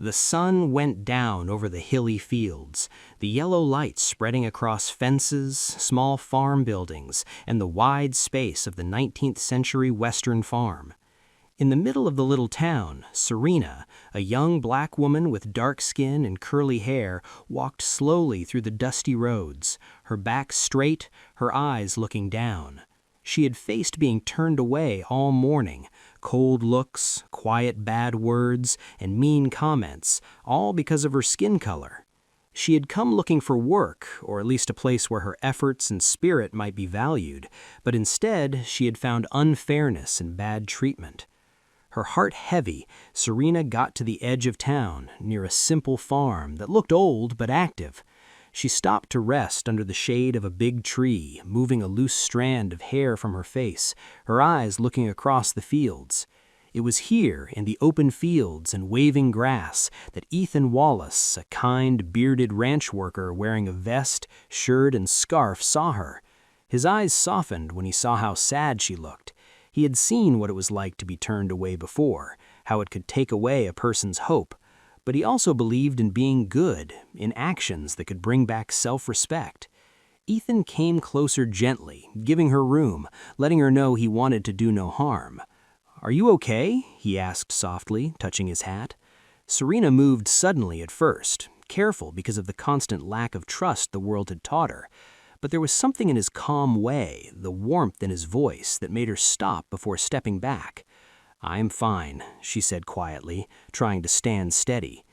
The sun went down over the hilly fields, the yellow light spreading across fences, small farm buildings, and the wide space of the 19th century Western farm. In the middle of the little town, Serena, a young black woman with dark skin and curly hair, walked slowly through the dusty roads, her back straight, her eyes looking down. She had faced being turned away all morning, cold looks, quiet bad words, and mean comments, all because of her skin color. She had come looking for work, or at least a place where her efforts and spirit might be valued, but instead she had found unfairness and bad treatment. Her heart heavy, Serena got to the edge of town, near a simple farm that looked old but active. She stopped to rest under the shade of a big tree, moving a loose strand of hair from her face, her eyes looking across the fields. It was here, in the open fields and waving grass, that Ethan Wallace, a kind, bearded ranch worker wearing a vest, shirt, and scarf, saw her. His eyes softened when he saw how sad she looked. He had seen what it was like to be turned away before, how it could take away a person's hope. But he also believed in being good, in actions that could bring back self-respect. Ethan came closer gently, giving her room, letting her know he wanted to do no harm. "Are you okay?" he asked softly, touching his hat. Serena moved suddenly at first, careful because of the constant lack of trust the world had taught her. But there was something in his calm way, the warmth in his voice, that made her stop before stepping back. "I'm fine," she said quietly, trying to stand steady.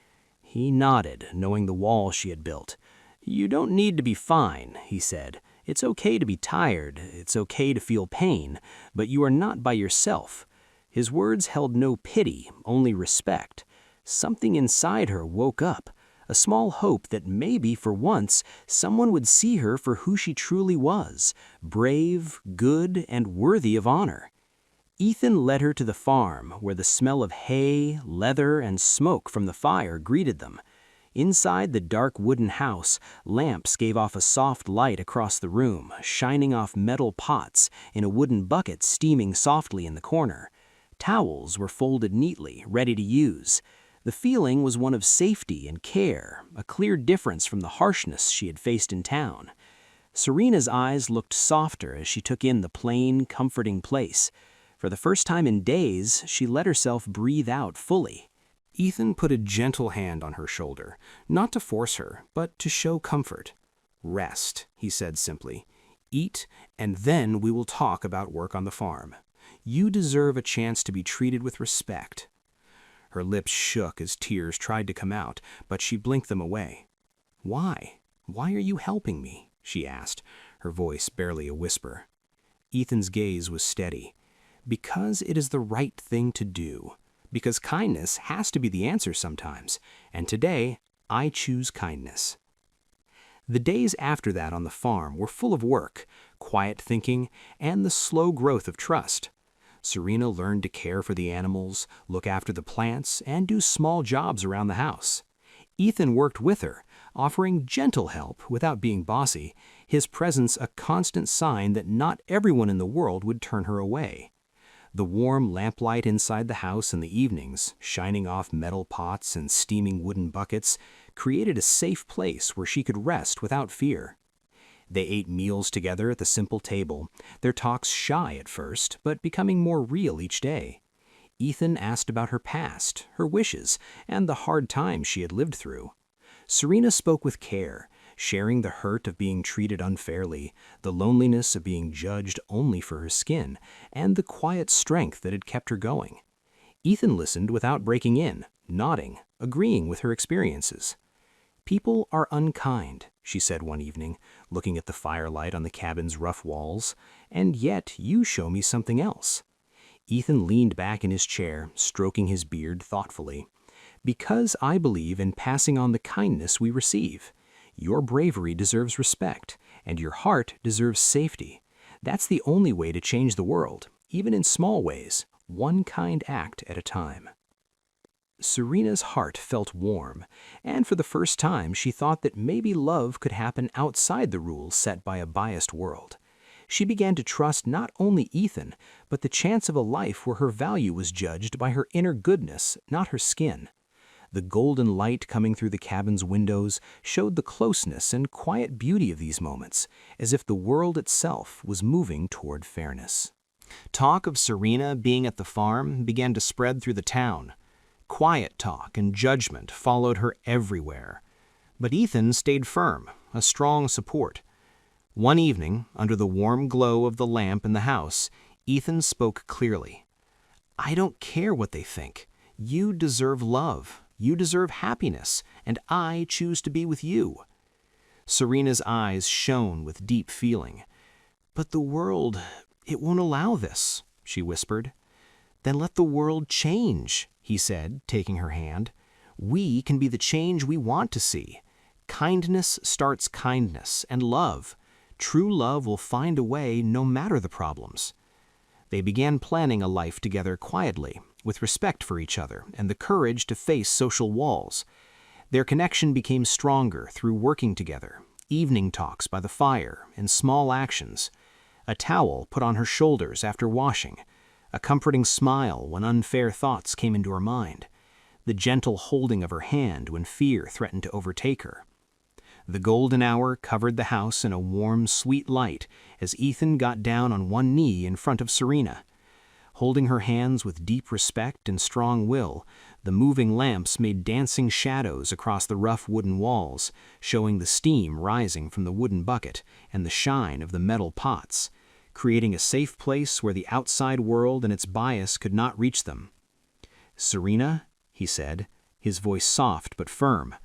He nodded, knowing the wall she had built. "You don't need to be fine," he said. "It's okay to be tired, it's okay to feel pain, but you are not by yourself." His words held no pity, only respect. Something inside her woke up, a small hope that maybe, for once, someone would see her for who she truly was, brave, good, and worthy of honor. Ethan led her to the farm, where the smell of hay, leather, and smoke from the fire greeted them. Inside the dark wooden house, lamps gave off a soft light across the room, shining off metal pots in a wooden bucket steaming softly in the corner. Towels were folded neatly, ready to use. The feeling was one of safety and care, a clear difference from the harshness she had faced in town. Serena's eyes looked softer as she took in the plain, comforting place. For the first time in days, she let herself breathe out fully. Ethan put a gentle hand on her shoulder, not to force her, but to show comfort. "Rest," he said simply. "Eat, and then we will talk about work on the farm. You deserve a chance to be treated with respect." Her lips shook as tears tried to come out, but she blinked them away. "Why? Why are you helping me?" she asked, her voice barely a whisper. Ethan's gaze was steady. "Because it is the right thing to do. Because kindness has to be the answer sometimes, and today I choose kindness." The days after that on the farm were full of work, quiet thinking, and the slow growth of trust. Serena learned to care for the animals, look after the plants, and do small jobs around the house. Ethan worked with her, offering gentle help without being bossy, his presence a constant sign that not everyone in the world would turn her away. The warm lamplight inside the house in the evenings, shining off metal pots and steaming wooden buckets, created a safe place where she could rest without fear. They ate meals together at the simple table, their talks shy at first, but becoming more real each day. Ethan asked about her past, her wishes, and the hard times she had lived through. Serena spoke with care, sharing the hurt of being treated unfairly, the loneliness of being judged only for her skin, and the quiet strength that had kept her going. Ethan listened without breaking in, nodding, agreeing with her experiences. "People are unkind," she said one evening, looking at the firelight on the cabin's rough walls, "and yet you show me something else." Ethan leaned back in his chair, stroking his beard thoughtfully. "Because I believe in passing on the kindness we receive. Your bravery deserves respect, and your heart deserves safety. That's the only way to change the world, even in small ways, one kind act at a time." Serena's heart felt warm, and for the first time she thought that maybe love could happen outside the rules set by a biased world. She began to trust not only Ethan, but the chance of a life where her value was judged by her inner goodness, not her skin. The golden light coming through the cabin's windows showed the closeness and quiet beauty of these moments, as if the world itself was moving toward fairness. Talk of Serena being at the farm began to spread through the town. Quiet talk and judgment followed her everywhere. But Ethan stayed firm, a strong support. One evening, under the warm glow of the lamp in the house, Ethan spoke clearly. "I don't care what they think. You deserve love. You deserve happiness, and I choose to be with you." Serena's eyes shone with deep feeling. "But the world, it won't allow this," she whispered. "Then let the world change," he said, taking her hand. "We can be the change we want to see. Kindness starts kindness, and love. True love will find a way no matter the problems." They began planning a life together quietly, with respect for each other and the courage to face social walls. Their connection became stronger through working together, evening talks by the fire, and small actions. A towel put on her shoulders after washing, a comforting smile when unfair thoughts came into her mind, the gentle holding of her hand when fear threatened to overtake her. The golden hour covered the house in a warm, sweet light as Ethan got down on one knee in front of Serena. Holding her hands with deep respect and strong will, the moving lamps made dancing shadows across the rough wooden walls, showing the steam rising from the wooden bucket and the shine of the metal pots, creating a safe place where the outside world and its bias could not reach them. "Serena," he said, his voice soft but firm,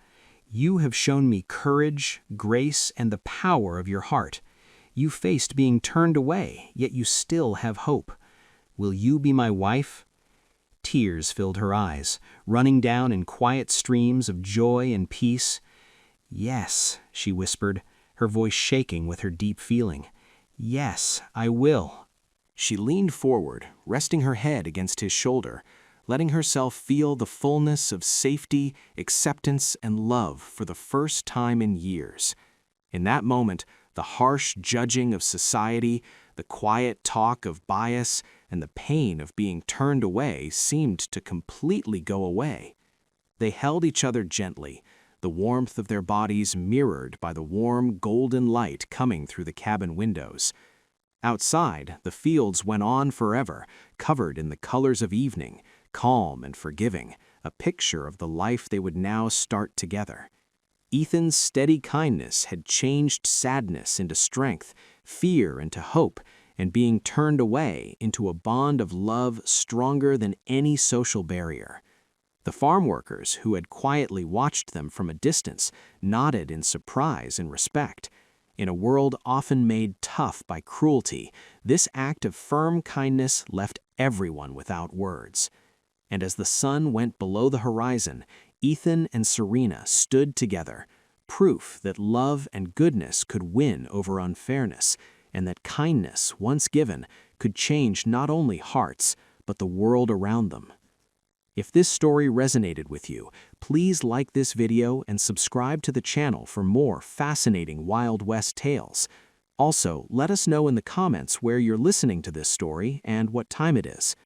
"you have shown me courage, grace, and the power of your heart. You faced being turned away, yet you still have hope. Will you be my wife?" Tears filled her eyes, running down in quiet streams of joy and peace. "Yes," she whispered, her voice shaking with her deep feeling. "Yes, I will." She leaned forward, resting her head against his shoulder, letting herself feel the fullness of safety, acceptance, and love for the first time in years. In that moment, the harsh judging of society, the quiet talk of bias, and the pain of being turned away seemed to completely go away. They held each other gently, the warmth of their bodies mirrored by the warm, golden light coming through the cabin windows. Outside, the fields went on forever, covered in the colors of evening, calm and forgiving, a picture of the life they would now start together. Ethan's steady kindness had changed sadness into strength, fear into hope, and being turned away into a bond of love stronger than any social barrier. The farm workers, who had quietly watched them from a distance, nodded in surprise and respect. In a world often made tough by cruelty, this act of firm kindness left everyone without words. And as the sun went below the horizon, Ethan and Serena stood together, proof that love and goodness could win over unfairness, and that kindness, once given, could change not only hearts, but the world around them. If this story resonated with you, please like this video and subscribe to the channel for more fascinating Wild West tales. Also, let us know in the comments where you're listening to this story and what time it is.